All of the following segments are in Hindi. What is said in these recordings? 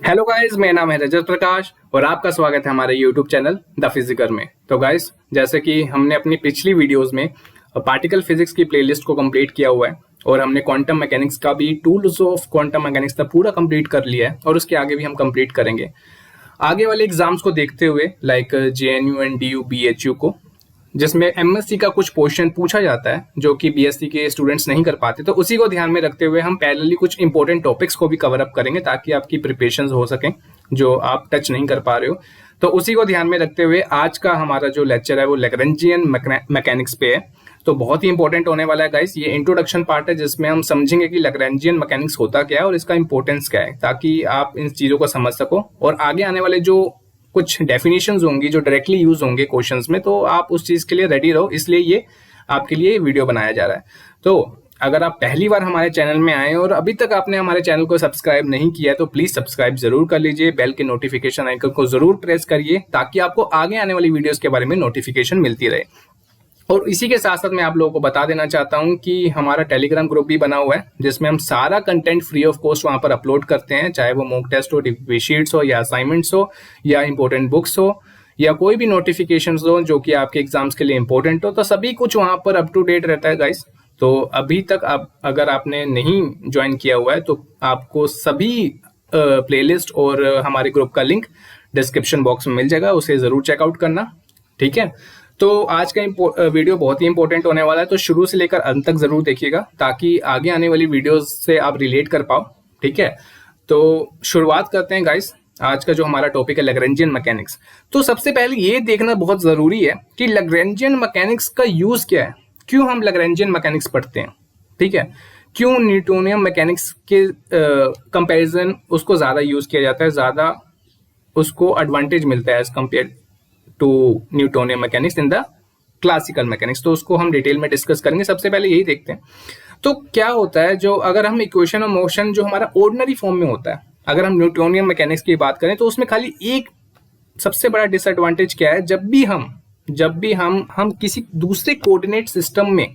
हेलो गाइस, मेरा नाम है रजत प्रकाश और आपका स्वागत है हमारे यूट्यूब चैनल द फिजिकर में। तो गाइस, जैसे कि हमने अपनी पिछली वीडियोस में पार्टिकल फिजिक्स की प्लेलिस्ट को कंप्लीट किया हुआ है और हमने क्वांटम मैकेनिक्स का भी टूल्स ऑफ क्वांटम मैकेनिक्स का पूरा कंप्लीट कर लिया है और उसके आगे भी हम कंप्लीट करेंगे। आगे वाले एग्जाम्स को देखते हुए like JNU and DU BHU को, जिसमें MSc का कुछ क्वेश्चन पूछा जाता है जो कि BSc के स्टूडेंट्स नहीं कर पाते, तो उसी को ध्यान में रखते हुए हम पैरेलली कुछ इंपॉर्टेंट टॉपिक्स को भी कवर अप करेंगे ताकि आपकी प्रिपरेशन हो सके जो आप टच नहीं कर पा रहे हो। तो उसी को ध्यान में रखते हुए आज का हमारा जो लेक्चर है वो लैग्रेंजियन मैकेनिक्स पे है। तो बहुत ही इंपॉर्टेंट होने वाला है गाइस। ये इंट्रोडक्शन पार्ट है जिसमें हम समझेंगे कि लैग्रेंजियन मैकेनिक्स होता क्या है और इसका इंपॉर्टेंस क्या है, ताकि आप इन चीजों को समझ सको और आगे आने वाले जो कुछ डेफिनेशंस होंगी जो डायरेक्टली यूज होंगे क्वेश्चंस में, तो आप उस चीज के लिए रेडी रहो। इसलिए ये आपके लिए वीडियो बनाया जा रहा है। तो अगर आप पहली बार हमारे चैनल में आए और अभी तक आपने हमारे चैनल को सब्सक्राइब नहीं किया है तो प्लीज सब्सक्राइब जरूर कर लीजिए। बेल के नोटिफिकेशन आइकन को जरूर प्रेस करिए ताकि आपको आगे आने वाली वीडियोस के बारे में नोटिफिकेशन मिलती रहे। और इसी के साथ साथ मैं आप लोगों को बता देना चाहता हूं कि हमारा टेलीग्राम ग्रुप भी बना हुआ है जिसमें हम सारा कंटेंट फ्री ऑफ कॉस्ट वहां पर अपलोड करते हैं, चाहे वो मॉक टेस्ट हो, रिव्यू शीट्स हो या असाइनमेंट्स हो या इंपॉर्टेंट बुक्स हो या कोई भी नोटिफिकेशंस हो जो कि आपके एग्जाम्स के लिए इंपॉर्टेंट हो, तो सभी कुछ वहां पर अप टू डेट रहता है गाइस। तो अभी तक आप अगर आपने नहीं ज्वाइन किया हुआ है तो आपको सभी प्लेलिस्ट और हमारे ग्रुप का लिंक डिस्क्रिप्शन बॉक्स में मिल जाएगा, उसे जरूर चेकआउट करना, ठीक है। तो आज का वीडियो बहुत ही इंपॉर्टेंट होने वाला है, तो शुरू से लेकर अंत तक जरूर देखिएगा ताकि आगे आने वाली वीडियोस से आप रिलेट कर पाओ, ठीक है। तो शुरुआत करते हैं गाइस। आज का जो हमारा टॉपिक है लैग्रेंजियन मैकेनिक्स। तो सबसे पहले ये देखना बहुत जरूरी है कि लैग्रेंजियन मैकेनिक्स का यूज क्या है, क्यों हम लैग्रेंजियन मैकेनिक्स पढ़ते हैं, ठीक है। क्यों न्यूटोनियन मैकेनिक्स के कंपैरिजन उसको ज्यादा यूज किया जाता है, ज्यादा उसको एडवांटेज मिलता है as compare to Newtonian mechanics in the classical mechanics. तो उसको हम डिटेल में डिस्कस करेंगे। सबसे पहले यही देखते हैं तो क्या होता है, जो अगर हम इक्वेशन ऑफ मोशन जो हमारा ऑर्डिनरी फॉर्म में होता है, अगर हम न्यूटोनियन मैकेनिक्स की बात करें तो उसमें खाली एक सबसे बड़ा डिसएडवांटेज क्या है, जब भी हम किसी दूसरे कोऑर्डिनेट सिस्टम में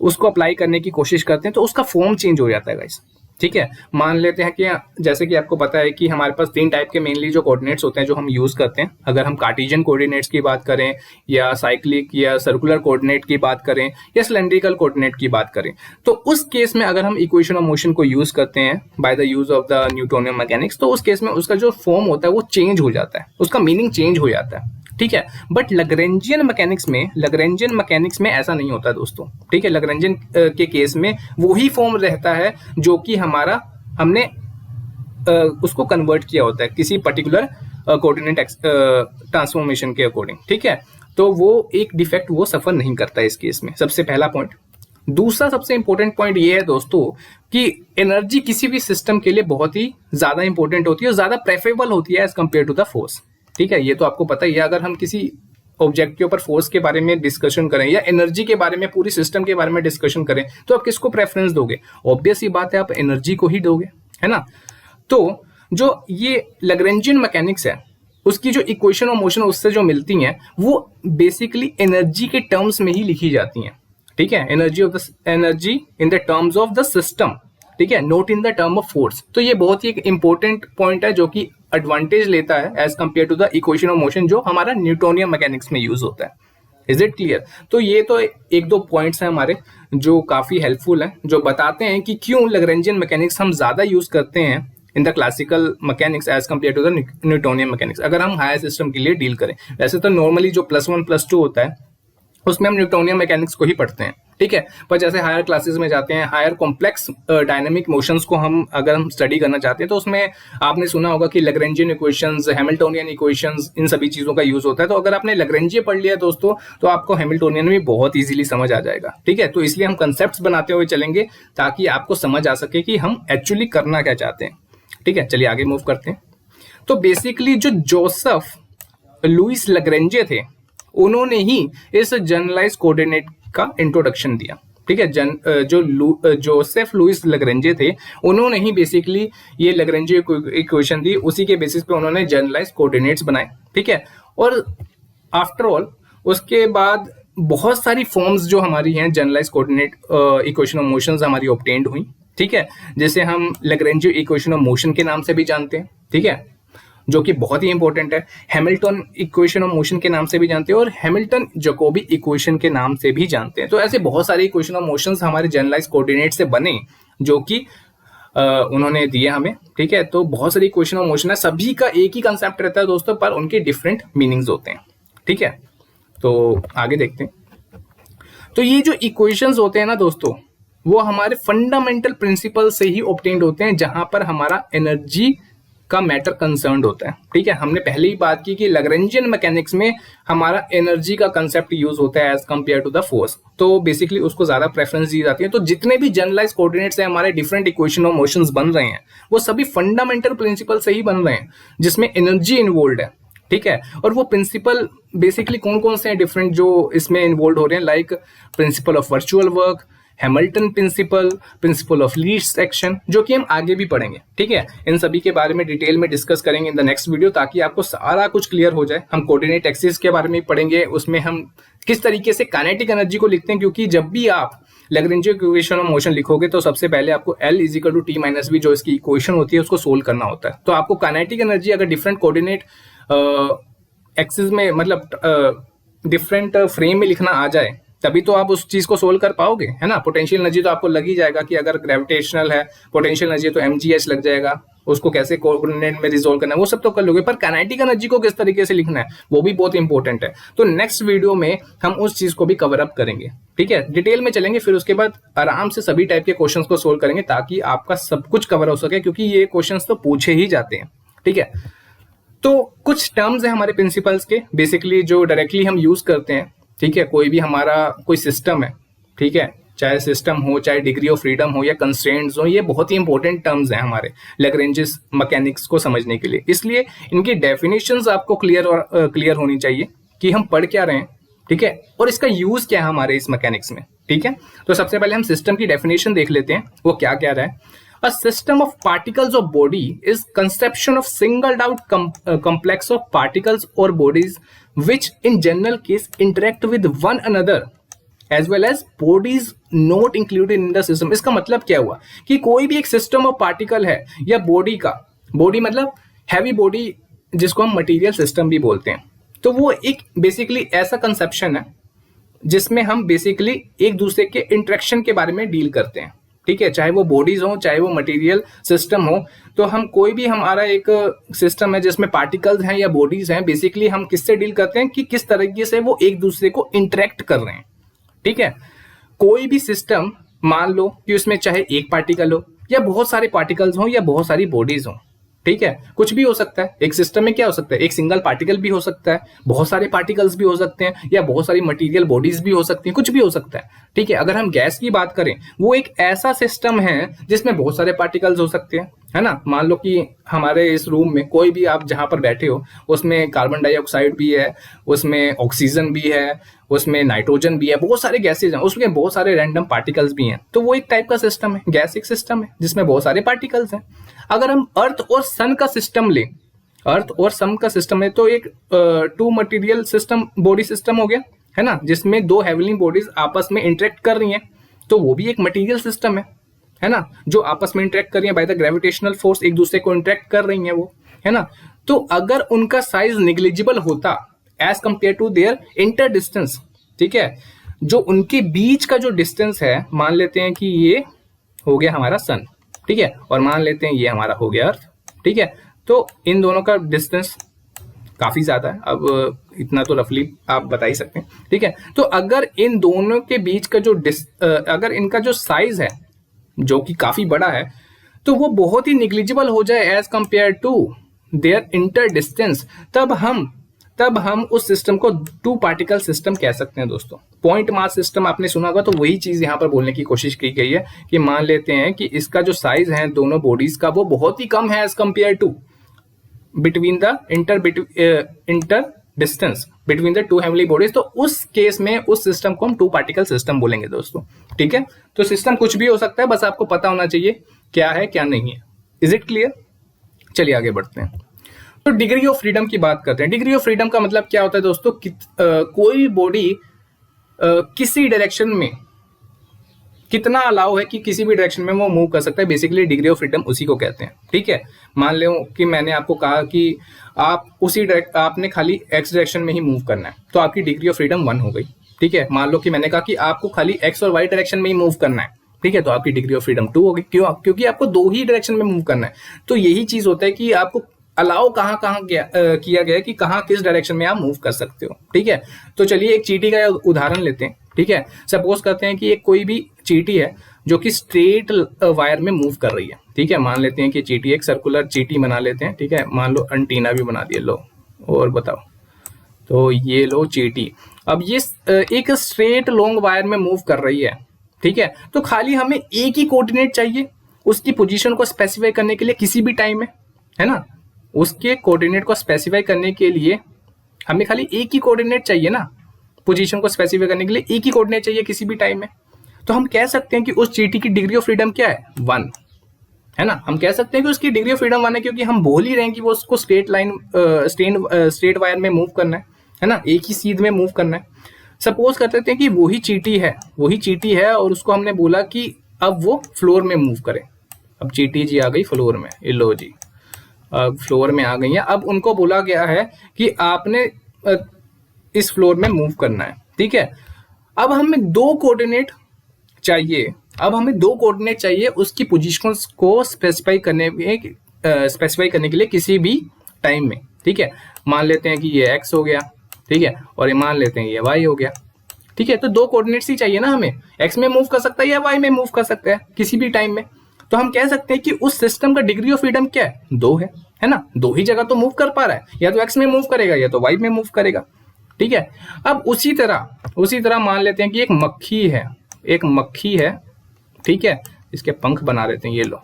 उसको अप्लाई करने की कोशिश करते हैं तो उसका फॉर्म चेंज हो जाता है गाइस, ठीक है। मान लेते हैं कि जैसे कि आपको पता है कि हमारे पास 3 टाइप के मेनली जो कोऑर्डिनेट्स होते हैं जो हम यूज करते हैं। अगर हम कार्टेशियन कोऑर्डिनेट्स की बात करें या साइक्लिक या सर्कुलर कोऑर्डिनेट की बात करें या सिलेंड्रिकल कोऑर्डिनेट की बात करें, तो उस केस में अगर हम इक्वेशन ऑफ मोशन को यूज करते हैं by the use of the Newtonian mechanics, तो उस केस में उसका जो फॉर्म होता है वो चेंज हो जाता है, उसका मीनिंग चेंज हो जाता है, ठीक है। बट लैग्रेंजियन मैकेनिक्स में ऐसा नहीं होता दोस्तों, ठीक है। लैग्रेंजियन के केस में वही फॉर्म रहता है जो कि हमने उसको कन्वर्ट किया होता है किसी पर्टिकुलर कोऑर्डिनेट ट्रांसफॉर्मेशन के अकॉर्डिंग, ठीक है। तो वो एक डिफेक्ट वो सफर नहीं करता है इस केस में। सबसे पहला पॉइंट। दूसरा सबसे इंपॉर्टेंट पॉइंट ये है दोस्तों कि एनर्जी किसी भी सिस्टम के लिए बहुत ही ज्यादा इंपॉर्टेंट होती है और ज्यादा प्रेफरेबल होती है as compare to the force, ठीक है। ये तो आपको पता ही है। अगर हम किसी ऑब्जेक्ट के ऊपर फोर्स के बारे में डिस्कशन करें या एनर्जी के बारे में, पूरी सिस्टम के बारे में डिस्कशन करें, तो आप किसको प्रेफरेंस दोगे? ऑब्वियस ही बात है, आप एनर्जी को ही दोगे, है ना। तो जो ये लैग्रेंजियन मैकेनिक्स है उसकी जो इक्वेशन ऑफ मोशन उससे जो मिलती हैं वो बेसिकली एनर्जी के टर्म्स में ही लिखी जाती हैं, ठीक है। Energy in the terms of the system, ठीक है, not in the term of force. तो ये बहुत ही एक इंपॉर्टेंट पॉइंट है जो कि एडवांटेज लेता है as compare to the equation of motion जो हमारा न्यूटोनियन मैकेनिक्स में यूज होता है। Is it clear? तो ये तो 1-2 पॉइंट्स हैं हमारे जो काफी हेल्पफुल हैं, जो बताते हैं कि क्यों लैग्रेंजियन मैकेनिक्स हम ज्यादा यूज करते हैं in the classical mechanics as compare to the Newtonian mechanics अगर हम हायर सिस्टम के लिए डील करें। वैसे तो नॉर्मली जो +1 +2 होता है उसमें हम न्यूटोनियन मैकेनिक्स को ही पढ़ते हैं, ठीक है। पर जैसे हायर क्लासेस में जाते हैं, हायर कॉम्प्लेक्स डायनामिक मोशंस को अगर हम स्टडी करना चाहते हैं, तो उसमें आपने सुना होगा कि लैग्रेंजियन इक्वेशंस, हैमिल्टोनियन इक्वेशंस, इन सभी चीजों का यूज होता है। तो अगर आपने लैग्रेंजियन पढ़ लिया दोस्तों तो आपको हैमिल्टोनियन भी बहुत इजीली समझ आ जाएगा, ठीक है। तो इसलिए हम कंसेप्ट बनाते हुए चलेंगे ताकि आपको समझ आ सके कि हम एक्चुअली करना क्या चाहते हैं, ठीक है। चलिए आगे मूव करते हैं। तो बेसिकली जो जोसेफ लुइस लैग्रेंजे थे उन्होंने ही इस जनरलाइज कोऑर्डिनेट का इंट्रोडक्शन दिया, ठीक है। जो जोसेफ लुइस लैग्रेंजे थे उन्होंने ही बेसिकली ये लैग्रेंजे इक्वेशन दी, उसी के बेसिस पे उन्होंने जनरलाइज कोऑर्डिनेट्स बनाए, ठीक है। और आफ्टर ऑल उसके बाद बहुत सारी फॉर्म्स जो हमारी हैं generalize coordinate equation of motions हमारी ऑब्टेन्ड हुई, ठीक है। जैसे हम लैग्रेंजे इक्वेशन ऑफ मोशन के नाम से भी जानते हैं, ठीक है, जो कि बहुत ही इंपॉर्टेंट है। हैमिल्टन इक्वेशन ऑफ मोशन के नाम से भी जानते हैं और हैमिल्टन जैकोबी इक्वेशन के नाम से भी जानते हैं। तो ऐसे बहुत सारे इक्वेशन ऑफ मोशंस हमारे जनरलाइज कोऑर्डिनेट से बने जो कि उन्होंने दिए हमें, ठीक है। तो बहुत सारी इक्वेशन ऑफ मोशन है, सभी का एक ही कंसेप्ट रहता है दोस्तों, पर उनके डिफरेंट मीनिंग्स होते हैं, ठीक है। तो आगे देखते हैं। तो ये जो इक्वेशंस होते हैं ना दोस्तों, वो हमारे फंडामेंटल प्रिंसिपल से ही ऑब्टेन्ड होते हैं, जहां पर हमारा एनर्जी का मैटर कंसर्न्ड होता है, ठीक है। हमने पहले ही बात की कि लैग्रेंजियन मैकेनिक्स में हमारा एनर्जी का कंसेप्ट यूज होता है as compare to the force, तो बेसिकली उसको ज्यादा प्रेफरेंस दी जाती है। तो जितने भी जनरलाइज कोऑर्डिनेट्स हैं हमारे, डिफरेंट इक्वेशन ऑफ मोशंस बन रहे हैं, वो सभी फंडामेंटल प्रिंसिपल से ही बन रहे हैं, जिसमें एनर्जी इन्वॉल्व है, ठीक है। और वो प्रिंसिपल बेसिकली कौन कौन से हैं डिफरेंट जो इसमें इन्वॉल्व हो रहे हैं, like principle of virtual work, Hamilton principle, principle of least section, जो कि हम आगे भी पढ़ेंगे, ठीक है। इन सभी के बारे में डिटेल में डिस्कस करेंगे इन द नेक्स्ट वीडियो, ताकि आपको सारा कुछ क्लियर हो जाए। हम कोऑर्डिनेट एक्सिस के बारे में पढ़ेंगे, उसमें हम किस तरीके से काइनेटिक एनर्जी को लिखते हैं, क्योंकि जब भी आप लैग्रेंजियन इक्वेशन ऑफ मोशन लिखोगे तो सबसे पहले आपको L = T-v जो इसकी इक्वेशन होती है उसको सोल्व करना होता है। तो आपको काइनेटिक एनर्जी अगर डिफरेंट कोऑर्डिनेट एक्सिस में, मतलब डिफरेंट फ्रेम में लिखना आ जाए, तभी तो आप उस चीज को सोल्व कर पाओगे, है ना। पोटेंशियल एनर्जी तो आपको लग ही जाएगा कि अगर ग्रेविटेशनल है पोटेंशियल एनर्जी तो mgh लग जाएगा, उसको कैसे कोऑर्डिनेट में रिजोल्व करना है वो सब तो कर लोगे, पर काइनेटिक एनर्जी को किस तरीके से लिखना है वो भी बहुत इंपॉर्टेंट है। तो नेक्स्ट वीडियो में हम उस चीज को भी कवर अप करेंगे, ठीक है, डिटेल में चलेंगे। फिर उसके बाद आराम से सभी टाइप के क्वेश्चंस को सोल्व करेंगे, ताकि आपका सब कुछ कवर हो सके, क्योंकि ये क्वेश्चंस तो पूछे ही जाते हैं, ठीक है। तो कुछ टर्म्स है हमारे प्रिंसिपल्स के, बेसिकली जो डायरेक्टली हम यूज करते हैं, ठीक है। कोई भी हमारा कोई सिस्टम है, ठीक है, चाहे सिस्टम हो, चाहे डिग्री ऑफ फ्रीडम हो या कंस्ट्रेंट्स हो, ये बहुत ही इंपॉर्टेंट टर्म्स हैं हमारे लैग्रेंजियस मैकेनिक्स को समझने के लिए। इसलिए इनकी डेफिनेशंस आपको क्लियर होनी चाहिए कि हम पढ़ क्या रहे हैं, ठीक है, और इसका यूज क्या है हमारे इस मैकेनिक्स में, ठीक है। तो सबसे पहले हम सिस्टम की डेफिनेशन देख लेते हैं, वो क्या क्या रहा है। A system of particles of body is conception of singled out complex of particles or bodies which in general case interact with one another as well as bodies not included in the system। इसका मतलब क्या हुआ कि कोई भी एक सिस्टम ऑफ पार्टिकल है या बॉडी का, बॉडी मतलब हैवी बॉडी जिसको हम मटेरियल सिस्टम भी बोलते हैं, तो वो एक बेसिकली ऐसा कंसेप्शन है जिसमें हम बेसिकली एक दूसरे के इंटरेक्शन के बारे में डील करते हैं, ठीक है। चाहे वो बॉडीज हो, चाहे वो मटेरियल सिस्टम हो, तो हम कोई भी हमारा एक सिस्टम है जिसमें पार्टिकल्स हैं या बॉडीज हैं, बेसिकली हम किससे डील करते हैं कि किस तरीके से वो एक दूसरे को इंटरेक्ट कर रहे हैं, ठीक है। कोई भी सिस्टम मान लो कि उसमें चाहे एक पार्टिकल हो या बहुत सारे पार्टिकल्स हो या बहुत सारी बॉडीज हो, ठीक है, कुछ भी हो सकता है। एक सिस्टम में क्या हो सकता है, एक सिंगल पार्टिकल भी हो सकता है, बहुत सारे पार्टिकल्स भी हो सकते हैं, या बहुत सारी मटेरियल बॉडीज भी हो सकती हैं, कुछ भी हो सकता है, ठीक है। अगर हम गैस की बात करें, वो एक ऐसा सिस्टम है जिसमें बहुत सारे पार्टिकल्स हो सकते हैं, है ना। मान लो कि हमारे इस रूम में कोई भी आप जहां पर बैठे हो, उसमें कार्बन डाइऑक्साइड भी है, उसमें ऑक्सीजन भी है, उसमें नाइट्रोजन भी है, बहुत सारे गैसेज हैं, उसमें बहुत सारे रैंडम पार्टिकल्स भी हैं, तो वो एक टाइप का सिस्टम है। गैस एक सिस्टम है जिसमें बहुत सारे पार्टिकल्स हैं। अगर हम अर्थ और सन का सिस्टम लें, अर्थ और सन का सिस्टम है, तो एक two material system body system हो गया, है ना, जिसमें दो हेवनली बॉडीज आपस में इंटरेक्ट कर रही हैं, तो वो भी एक मटेरियल सिस्टम है ना, जो आपस में इंटरेक्ट कर रही है बाय द ग्रेविटेशनल फोर्स, एक दूसरे को इंटरेक्ट कर रही है वो, है ना। तो अगर उनका साइज निग्लिजिबल होता as compare to their inter distance, ठीक है, जो उनके बीच का जो डिस्टेंस है, मान लेते हैं कि ये हो गया हमारा सन, ठीक है, और मान लेते हैं ये हमारा हो गया अर्थ, ठीक है, तो इन दोनों का डिस्टेंस काफी ज्यादा है, अब इतना तो रफली आप बता ही सकते हैं, ठीक है। तो अगर इन दोनों के बीच का जो अगर इनका जो साइज है जो कि काफी बड़ा है, तो वो बहुत ही निग्लिजिबल हो जाए as compare to their inter distance, तब हम उस सिस्टम को टू पार्टिकल सिस्टम कह सकते हैं दोस्तों। पॉइंट मास सिस्टम आपने सुना होगा, तो वही चीज यहाँ पर बोलने की कोशिश की गई है कि मान लेते हैं कि इसका जो साइज है दोनों बॉडीज का वो बहुत ही कम है as compare to between the inter distance between the two heavenly bodies, तो उस केस में उस सिस्टम को हम टू पार्टिकल सिस्टम बोलेंगे दोस्तों, ठीक है। तो सिस्टम कुछ भी हो सकता है, बस आपको पता होना चाहिए क्या है क्या नहीं है। Is it clear? चलिए आगे बढ़ते हैं। तो डिग्री ऑफ फ्रीडम की बात करते हैं। डिग्री ऑफ फ्रीडम का मतलब क्या होता है दोस्तों, कोई बॉडी किसी डायरेक्शन में कितना अलाउ है कि किसी भी डायरेक्शन में वो मूव कर सकता है, बेसिकली डिग्री ऑफ फ्रीडम उसी को कहते हैं। ठीक है, मान लो कि मैंने आपको कहा कि आप आपने खाली एक्स डायरेक्शन में ही मूव करना है, तो आपकी डिग्री ऑफ फ्रीडम 1 हो गई। ठीक है, मान लो कि मैंने कहा कि आपको खाली एक्स और वाई डायरेक्शन में ही मूव करना है, ठीक है, तो आपकी डिग्री ऑफ फ्रीडम 2 होगी। क्यों? क्योंकि आपको 2 ही डायरेक्शन में मूव करना है। तो यही चीज होता है कि आपको अलाउ कहाँ कहाँ किया गया है कि कहाँ किस डायरेक्शन में आप मूव कर सकते हो। ठीक है, तो चलिए एक चींटी का उदाहरण लेते हैं। ठीक है, सपोज करते हैं कि एक कोई भी चींटी है जो कि स्ट्रेट वायर में मूव कर रही है। ठीक है, मान लेते हैं कि चींटी, एक सर्कुलर चींटी बना लेते हैं। ठीक है, मान लो एंटीना भी बना दिए, लो और बताओ, तो ये लो चींटी। अब ये एक स्ट्रेट लॉन्ग वायर में मूव कर रही है। ठीक है, तो खाली हमें एक ही कोऑर्डिनेट चाहिए उसकी पोजीशन को स्पेसिफाई करने के लिए किसी भी टाइम में, है ना। उसके कोऑर्डिनेट को स्पेसिफाई करने के लिए हमें खाली एक ही कोऑर्डिनेट चाहिए ना, पोजीशन को स्पेसिफाई करने के लिए एक ही कोऑर्डिनेट चाहिए किसी भी टाइम में। तो हम कह सकते हैं कि उस चींटी की डिग्री ऑफ फ्रीडम क्या है? 1, है ना। हम कह सकते हैं कि उसकी डिग्री ऑफ फ्रीडम 1 है, क्योंकि हम बोल ही रहे हैं कि वो उसको स्ट्रेट वायर में मूव करना है ना, एक ही सीध में मूव करना है। सपोज करते हैं कि वही चींटी है और उसको हमने बोला कि अब वो फ्लोर में मूव करे। अब चींटी जी आ गई फ्लोर में, लो जी, अब फ्लोर में आ गई है। अब उनको बोला गया है कि आपने इस फ्लोर में मूव करना है। ठीक है, अब हमें दो कोऑर्डिनेट चाहिए उसकी पोजीशन को स्पेसिफाई करने के लिए किसी भी टाइम में। ठीक है, मान लेते हैं कि ये x हो गया, ठीक है, और ये मान लेते हैं ये y हो गया। ठीक है, तो दो कोऑर्डिनेट्स ही चाहिए ना हमें, x में मूव कर सकता है या y में मूव कर सकता है किसी भी टाइम में। तो हम कह सकते हैं कि उस सिस्टम का डिग्री ऑफ फ्रीडम क्या है? 2 है ना, 2 ही जगह तो मूव कर पा रहा है, या तो x में मूव करेगा या तो y में मूव करेगा। ठीक है, अब उसी तरह मान लेते हैं कि एक मक्खी है, ठीक है, इसके पंख बना देते हैं, ये लो,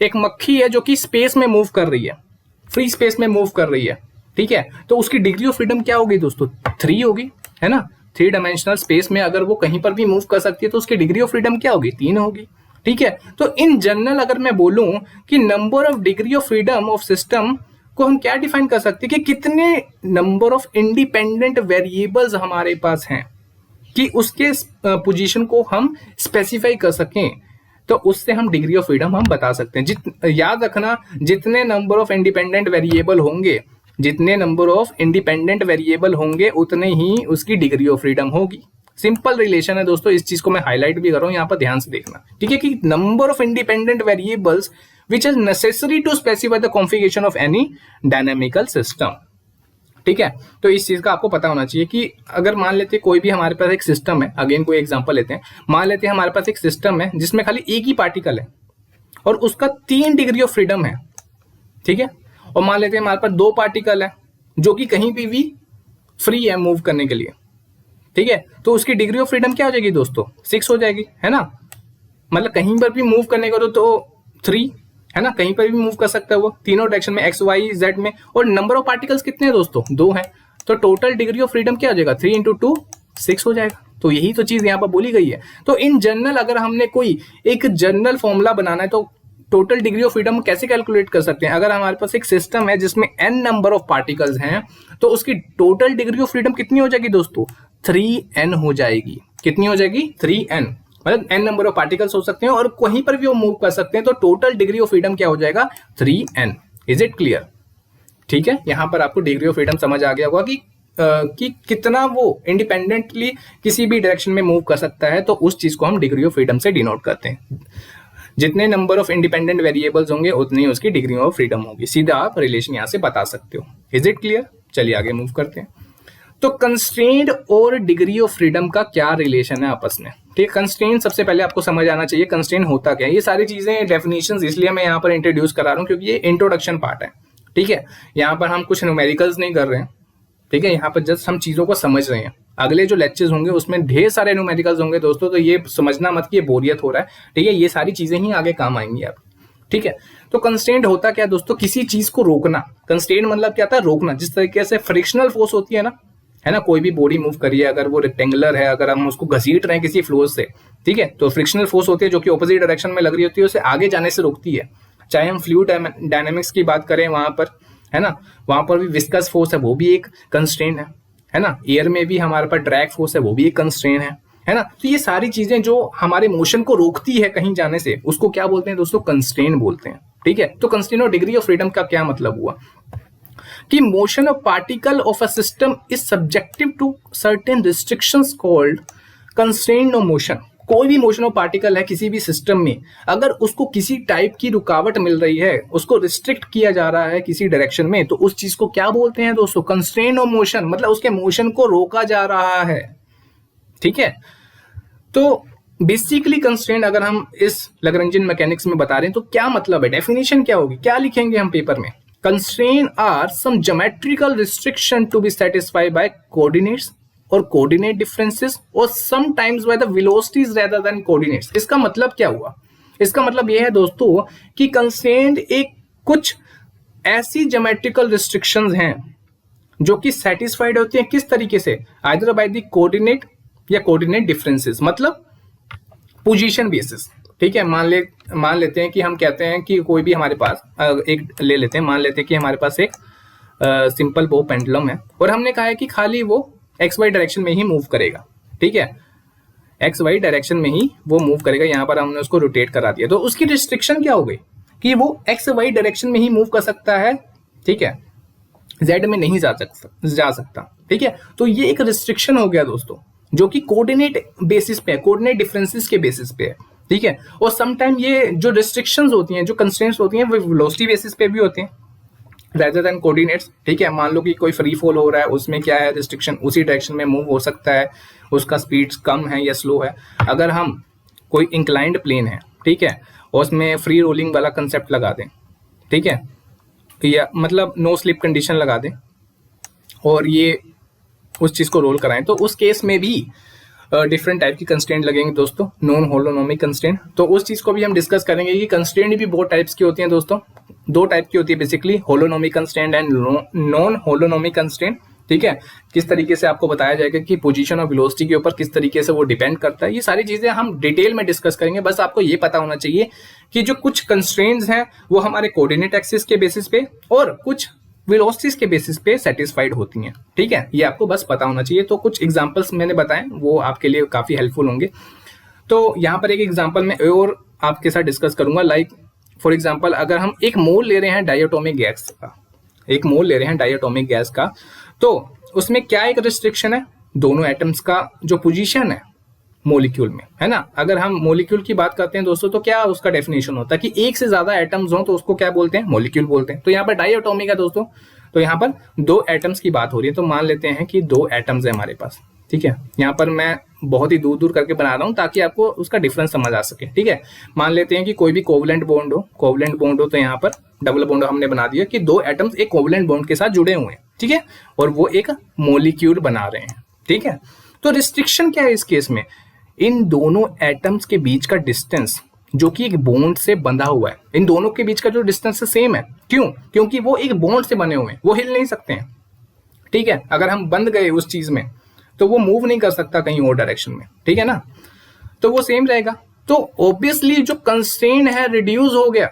एक मक्खी है जो कि स्पेस में मूव कर रही है, फ्री स्पेस में मूव कर रही है। ठीक है, तो उसकी डिग्री ऑफ फ्रीडम क्या होगी दोस्तों? 3 होगी, है ना। 3 डायमेंशनल स्पेस में अगर वो कहीं पर भी मूव कर सकती है तो उसकी डिग्री ऑफ फ्रीडम क्या होगी? 3 होगी। ठीक है, तो इन जनरल अगर मैं बोलूं कि number of degree of freedom of system को हम क्या डिफाइन कर सकते हैं कि कितने नंबर ऑफ इंडिपेंडेंट वेरिएबल्स हमारे पास हैं कि उसके पोजीशन को हम स्पेसिफाई कर सकें, तो उससे हम डिग्री ऑफ फ्रीडम हम बता सकते हैं। याद रखना, जितने नंबर ऑफ इंडिपेंडेंट वेरिएबल होंगे उतने ही उसकी डिग्री ऑफ फ्रीडम होगी। सिंपल रिलेशन है दोस्तों, इस चीज को मैं हाईलाइट भी कर रहा हूं, यहां पर ध्यान से देखना। ठीक है, कि number of independent variables which is necessary to specify the configuration of any dynamical system. ठीक है, तो इस चीज का आपको पता होना चाहिए कि अगर मान लेते कोई भी हमारे पास एक सिस्टम है, अगेन कोई एग्जांपल लेते हैं, मान लेते हैं हमारे पास एक सिस्टम है जिसमें खाली एक ही पार्टिकल है और उसका 3 डिग्री ऑफ फ्रीडम है। ठीक है, और मान लेते हैं हमारे पास 2 पार्टिकल है जो कि कहीं भी फ्री है मूव करने के लिए। ठीक है, तो उसकी डिग्री ऑफ फ्रीडम क्या हो जाएगी दोस्तों? 6 हो जाएगी, है ना। मतलब कहीं पर भी मूव करने को तो 3, है ना, कहीं पर भी मूव कर सकता है वो, तीनों डायरेक्शन में, एक्स वाई जेड में। और नंबर ऑफ पार्टिकल्स कितने हैं दोस्तों? 2 हैं। तो टोटल डिग्री ऑफ फ्रीडम क्या हो जाएगा? 3 × 2 6 हो जाएगा। तो यही तो चीज यहाँ पर बोली गई है। तो इन जनरल अगर हमने कोई एक जनरल फॉर्मूला बनाना है तो टोटल डिग्री ऑफ फ्रीडम कैसे कैलकुलेट कर सकते हैं? अगर हमारे पास एक सिस्टम है जिसमें n नंबर ऑफ पार्टिकल्स हैं तो उसकी टोटल डिग्री ऑफ फ्रीडम कितनी हो जाएगी दोस्तों? 3n हो जाएगी। कितनी हो जाएगी? 3n। मतलब n नंबर ऑफ पार्टिकल्स हो सकते हैं और कहीं पर भी वो मूव कर सकते हैं, तो टोटल डिग्री ऑफ फ्रीडम क्या हो जाएगा? 3n। Is it clear? ठीक है, यहां पर आपको डिग्री ऑफ फ्रीडम समझ आ गया होगा कि कितना वो इंडिपेंडेंटली किसी भी डायरेक्शन में मूव कर सकता है, तो उस चीज को हम डिग्री ऑफ फ्रीडम से डिनोट करते हैं। जितने नंबर ऑफ इंडिपेंडेंट वेरिएबल्स होंगे उतनी ही उसकी डिग्री ऑफ फ्रीडम होगी। सीधा आप रिलेशन यहां से बता सकते हो। Is it clear? चलिए आगे मूव करते हैं। तो कंस्ट्रेंट और डिग्री ऑफ फ्रीडम का क्या रिलेशन है आपस में? ठीक है, कंस्ट्रेंट सबसे पहले आपको समझ आना चाहिए कंस्ट्रेंट होता क्या है। ये सारी चीजें डेफिनेशंस इसलिए मैं यहाँ पर इंट्रोड्यूस करा रहा हूँ क्योंकि ये इंट्रोडक्शन पार्ट है। ठीक है, यहाँ पर हम कुछ न्यूमेरिकल्स नहीं कर रहे हैं। ठीक है, यहाँ पर जस्ट हम चीजों को समझ रहे हैं। अगले जो लेक्चर्स होंगे उसमें ढेर सारे न्यूमेरिकल्स होंगे दोस्तों, तो ये समझना मत कि ये बोरियत हो रहा है। ठीक है, ये सारी चीजें ही आगे काम आएंगी आप। ठीक है, तो कंस्ट्रेंट होता क्या दोस्तों? किसी चीज को रोकना। कंस्ट्रेंट मतलब क्या था? रोकना। जिस तरीके से फ्रिक्शनल फोर्स होती है ना, है ना, कोई भी बॉडी मूव करिए, अगर वो रेक्टेंगुलर है, अगर हम उसको घसीट रहे हैं किसी फ्लोर से, ठीक है, तो फ्रिक्शनल फोर्स होती है जो कि ऑपोजिट डायरेक्शन में लग रही होती है, उसे आगे जाने से रोकती है। चाहे हम फ्लूइड डायनामिक्स की बात करें वहां पर, है ना, वहां पर भी विस्कस फोर्स है, वो भी एक कंस्ट्रेंट है ना। एयर में भी हमारे पास ड्रैग फोर्स है, वो भी एक कंस्ट्रेंट है ना। तो ये सारी चीजें जो हमारे मोशन को रोकती है कहीं जाने से, उसको क्या बोलते हैं दोस्तों, कंस्ट्रेंट बोलते हैं। ठीक है, तो कंस्ट्रेंट और डिग्री ऑफ फ्रीडम का क्या मतलब हुआ कि motion of particle of a system is subjective to certain restrictions called constraint of motion. कोई भी मोशन ऑफ पार्टिकल है किसी भी सिस्टम में, अगर उसको किसी टाइप की रुकावट मिल रही है, उसको रिस्ट्रिक्ट किया जा रहा है किसी डायरेक्शन में, तो उस चीज को क्या बोलते हैं दोस्तों, कंस्ट्रेंट ऑफ मोशन। मतलब उसके मोशन को रोका जा रहा है। ठीक है, तो बेसिकली कंस्ट्रेंट अगर हम इस लैग्रेंजियन मैकेनिक्स में बता रहे हैं तो क्या मतलब है, डेफिनेशन क्या होगी, क्या लिखेंगे हम पेपर में। Constraint are some geometrical restriction to be satisfied by coordinates और कोऑर्डिनेट डिफरेंसेस और sometimes by the velocities rather than coordinates. इसका मतलब क्या हुआ, इसका मतलब यह है दोस्तों कि कंस्ट्रेंट एक कुछ ऐसी ज्योमेट्रिकल रिस्ट्रिक्शंस हैं जो कि सेटिस्फाइड होती हैं किस तरीके से, आइदर बाय द कोऑर्डिनेट या कोऑर्डिनेट डिफरेंसेस, मतलब पोजीशन बेसिस। ठीक है, मान लेते हैं कि हम कहते हैं कि कोई भी हमारे पास एक ले लेते हैं, मान लेते हैं कि हमारे पास एक सिंपल बो पेंडुलम है और हमने कहा है कि खाली वो एक्स वाई डायरेक्शन में ही मूव करेगा। ठीक है, एक्स वाई डायरेक्शन में ही वो मूव करेगा। यहाँ पर हमने उसको रोटेट करा दिया, तो उसकी रिस्ट्रिक्शन क्या हो गई कि वो एक्स वाई डायरेक्शन में ही मूव कर सकता है। ठीक है, जेड में नहीं जा सकता। ठीक है, तो ये एक रिस्ट्रिक्शन हो गया दोस्तों, जो कि कोऑर्डिनेट बेसिस पे है, कोऑर्डिनेट डिफरेंसेस के बेसिस पे है। ठीक है, और समटाइम ये जो रिस्ट्रिक्शंस होती हैं, जो कंस्ट्रेंट्स होती हैं, वो वेलोसिटी बेसिस पे भी होते हैं रेदर देन कोऑर्डिनेट्स। ठीक है, मान लो कि कोई फ्री फॉल हो रहा है, उसमें क्या है रिस्ट्रिक्शन, उसी डायरेक्शन में मूव हो सकता है, उसका स्पीड कम है या स्लो है। अगर हम कोई इंक्लाइंड प्लेन है, ठीक है, और उसमें फ्री रोलिंग वाला कंसेप्ट लगा दें, ठीक है, या मतलब नो स्लिप कंडीशन लगा दें और ये उस चीज को रोल कराएं, तो उस केस में भी डिफरेंट टाइप की कंस्ट्रेंट लगेंगे दोस्तों, नॉन होलोनोमिक कंस्ट्रेंट। तो उस चीज को भी हम डिस्कस करेंगे कि कंस्ट्रेंट भी बहुत टाइप्स की होती हैं दोस्तों, दो टाइप की होती है basically, holonomic constraint and non holonomic constraint. ठीक है, किस तरीके से आपको बताया जाएगा कि पोजीशन और वेलोसिटी के ऊपर किस तरीके से वो डिपेंड करता है, ये सारी चीजें हम डिटेल में डिस्कस करेंगे। बस आपको ये पता होना चाहिए कि जो कुछ कंस्ट्रेंट्स हैं वो हमारे कोऑर्डिनेट एक्सिस के बेसिस पे और कुछ वेलोसिटीज के बेसिस पे सेटिस्फाइड होती हैं। ठीक है, ये आपको बस पता होना चाहिए। तो कुछ एग्जांपल्स मैंने बताए, वो आपके लिए काफी हेल्पफुल होंगे। तो यहाँ पर एक एग्जांपल मैं और आपके साथ डिस्कस करूंगा। लाइक फॉर एग्जांपल, अगर हम एक मोल ले रहे हैं डायटोमिक गैस का, एक मोल ले रहे हैं डायटोमिक गैस का, तो उसमें क्या एक रिस्ट्रिक्शन है, दोनों एटम्स का जो पोजीशन है मोलिक्यूल में, है ना। अगर हम मोलिक्यूल की बात करते हैं दोस्तों, तो क्या उसका डेफिनेशन होता है कि एक से ज्यादा एटम्स हो तो उसको क्या बोलते हैं, मोलिक्यूल बोलते हैं। तो यहाँ पर डायटोमिक है दोस्तों, तो यहाँ पर दो एटम्स की बात हो रही है। तो मान लेते हैं कि दो एटम्स है हमारे पास। ठीक है, यहाँ पर मैं बहुत ही दूर दूर करके बना रहा हूँ ताकि आपको उसका डिफरेंस समझ आ सके। ठीक है, मान लेते हैं कि कोई भी कोवलेंट बॉन्ड हो, कोवलेंट बॉन्ड हो, तो यहाँ पर डबल बॉन्ड हमने बना दिया कि दो एटम्स एक कोवलेंट बॉन्ड के साथ जुड़े हुए हैं। ठीक है, और वो एक मोलिक्यूल बना रहे हैं। ठीक है, तो रिस्ट्रिक्शन क्या है इस केस में, इन दोनों एटम्स के बीच का डिस्टेंस जो कि एक बॉन्ड से बंधा हुआ है, इन दोनों के बीच का जो डिस्टेंस है सेम है। क्यों, क्योंकि वो एक बॉन्ड से बने हुए हैं, वो हिल नहीं सकते हैं। ठीक है, अगर हम बंध गए उस चीज में तो वो मूव नहीं कर सकता कहीं और डायरेक्शन में। ठीक है ना, तो वो सेम रहेगा। तो ऑब्वियसली जो कंस्ट्रेंट है रिड्यूस हो गया,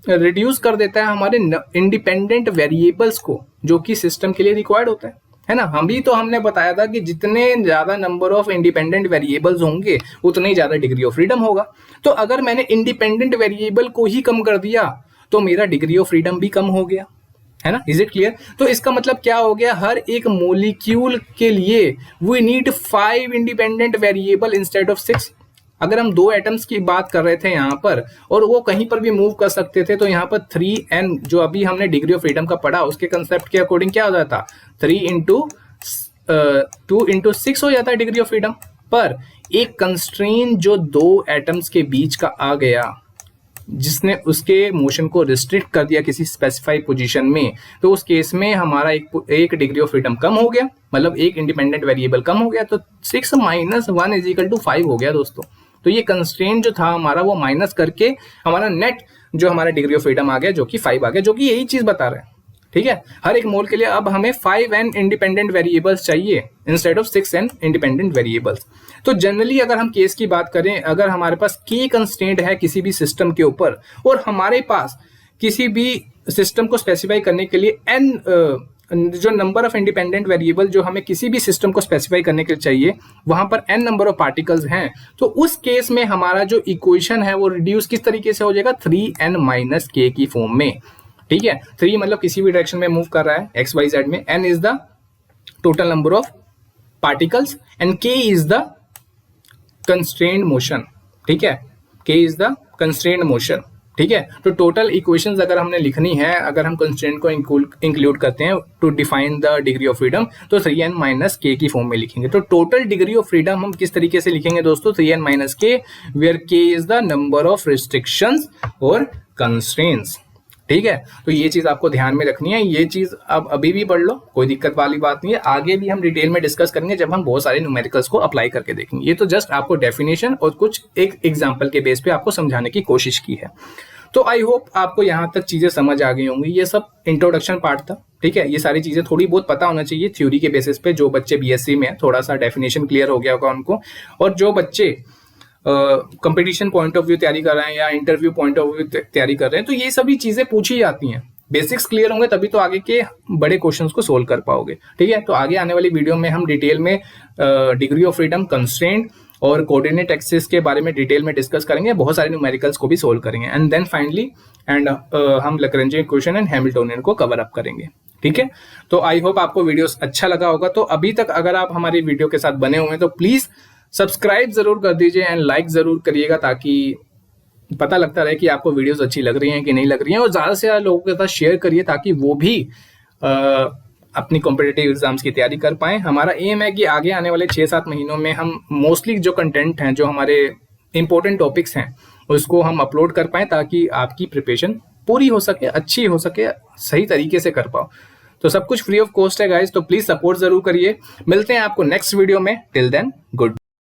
रिड्यूस कर देता है हमारे इंडिपेंडेंट वेरिएबल्स को जो कि सिस्टम के लिए रिक्वायर्ड होता है ना। हमने बताया था कि जितने ज्यादा नंबर ऑफ इंडिपेंडेंट वेरिएबल्स होंगे उतनी ज्यादा डिग्री ऑफ फ्रीडम होगा। तो अगर मैंने इंडिपेंडेंट वेरिएबल को ही कम कर दिया तो मेरा डिग्री ऑफ फ्रीडम भी कम हो गया, है ना। Is it clear. तो इसका मतलब क्या हो गया, हर एक मोलिक्यूल के लिए we need 5 independent variable instead of 6। अगर हम दो एटम्स की बात कर रहे थे यहाँ पर और वो कहीं पर भी मूव कर सकते थे, तो यहाँ पर 3n जो अभी हमने डिग्री ऑफ फ्रीडम का पढ़ा उसके कंसेप्ट के अकॉर्डिंग क्या हो जाता, 3 इंटू 2 इंटू 6 हो जाता है डिग्री ऑफ फ्रीडम। पर एक कंस्ट्रेंट जो दो एटम्स के बीच का आ गया जिसने उसके मोशन को रिस्ट्रिक्ट कर दिया किसी स्पेसिफाइड पोजीशन में, तो उस केस में हमारा एक डिग्री ऑफ फ्रीडम कम हो गया, मतलब एक इंडिपेंडेंट वेरिएबल कम हो गया। तो 6 माइनस 1 इज इक्वल टू 5 हो गया दोस्तों। तो ये कंस्ट्रेंट जो था हमारा वो माइनस करके हमारा नेट जो हमारा डिग्री ऑफ फ्रीडम आ गया जो कि 5 आ गया, जो कि यही चीज बता रहा है। ठीक है, हर एक मोल के लिए अब हमें 5n इंडिपेंडेंट वेरिएबल्स चाहिए instead of 6n independent variables. तो जनरली अगर हम केस की बात करें, अगर हमारे पास k कंस्ट्रेंट है किसी भी सिस्टम के ऊपर और हमारे पास किसी भी सिस्टम को स्पेसिफाई करने के लिए n जो नंबर ऑफ इंडिपेंडेंट वेरिएबल जो हमें किसी भी सिस्टम को स्पेसिफाई करने के लिए चाहिए वहां पर n नंबर ऑफ पार्टिकल्स हैं, तो उस केस में हमारा जो इक्वेशन है वो रिड्यूस किस तरीके से हो जाएगा, 3n माइनस k की फॉर्म में। ठीक है, 3 मतलब किसी भी डायरेक्शन में मूव कर रहा है एक्स वाई जेड में, n is the total number of particles and k is the constrained motion. ठीक है, k is the constrained motion. ठीक है, तो टोटल इक्वेशंस अगर हमने लिखनी है, अगर हम कंस्ट्रेंट को इंक्लूड करते हैं to define the degree of freedom, तो 3n माइनस k की फॉर्म में लिखेंगे। तो टोटल डिग्री ऑफ फ्रीडम हम किस तरीके से लिखेंगे दोस्तों, 3n minus k, where k is the number of restrictions और कंस्ट्रेंट्स। ठीक है, तो ये चीज आपको ध्यान में रखनी है। ये चीज आप अभी भी पढ़ लो, कोई दिक्कत वाली बात नहीं है। आगे भी हम डिटेल में डिस्कस करेंगे जब हम बहुत सारे न्यूमेरिकल्स को अप्लाई करके देखेंगे। ये तो जस्ट आपको डेफिनेशन और कुछ एक एग्जांपल के बेस पे आपको समझाने की कोशिश की है। तो आई होप आपको यहाँ तक चीजें समझ आ गई होंगी। ये सब इंट्रोडक्शन पार्ट था। ठीक है, ये सारी चीजें थोड़ी बहुत पता होना चाहिए थ्योरी के बेसिस पे। जो बच्चे बीएससी में है थोड़ा सा डेफिनेशन क्लियर हो गया होगा उनको, और जो बच्चे कंपटीशन पॉइंट ऑफ व्यू तैयारी कर रहे हैं या इंटरव्यू पॉइंट ऑफ व्यू तैयारी कर रहे हैं, तो ये सभी चीजें पूछी जाती हैं। बेसिक्स क्लियर होंगे तभी तो आगे के बड़े क्वेश्चंस को सोल्व कर पाओगे। ठीक है, तो आगे आने वाली वीडियो में हम डिटेल में डिग्री ऑफ फ्रीडम, कंस्ट्रेंट और कोऑर्डिनेट एक्सिस के बारे में डिटेल में डिस्कस करेंगे। बहुत सारे न्यूमेरिकल्स को भी सोल्व करेंगे एंड देन फाइनली हम लैग्रेंजियन इक्वेशन एंड हैमिल्टोनियन को कवर अप करेंगे। ठीक है, तो आई होप आपको वीडियो अच्छा लगा होगा। तो अभी तक अगर आप हमारी वीडियो के साथ बने हुए हैं तो प्लीज सब्सक्राइब जरूर कर दीजिए एंड लाइक जरूर करिएगा, ताकि पता लगता रहे कि आपको वीडियोस अच्छी लग रही हैं कि नहीं लग रही हैं। और ज्यादा से ज्यादा लोगों के साथ शेयर करिए ताकि वो भी अपनी कॉम्पिटिटिव एग्जाम्स की तैयारी कर पाएं। हमारा एम है कि आगे आने वाले 6-7 महीनों में हम मोस्टली जो कंटेंट हैं, जो हमारे इंपॉर्टेंट टॉपिक्स हैं, उसको हम अपलोड कर पाएं ताकि आपकी प्रिपरेशन पूरी हो सके, अच्छी हो सके, सही तरीके से कर पाओ। तो सब कुछ फ्री ऑफ कॉस्ट है गाइज, तो प्लीज सपोर्ट जरूर करिए। मिलते हैं आपको नेक्स्ट वीडियो में। Till then good.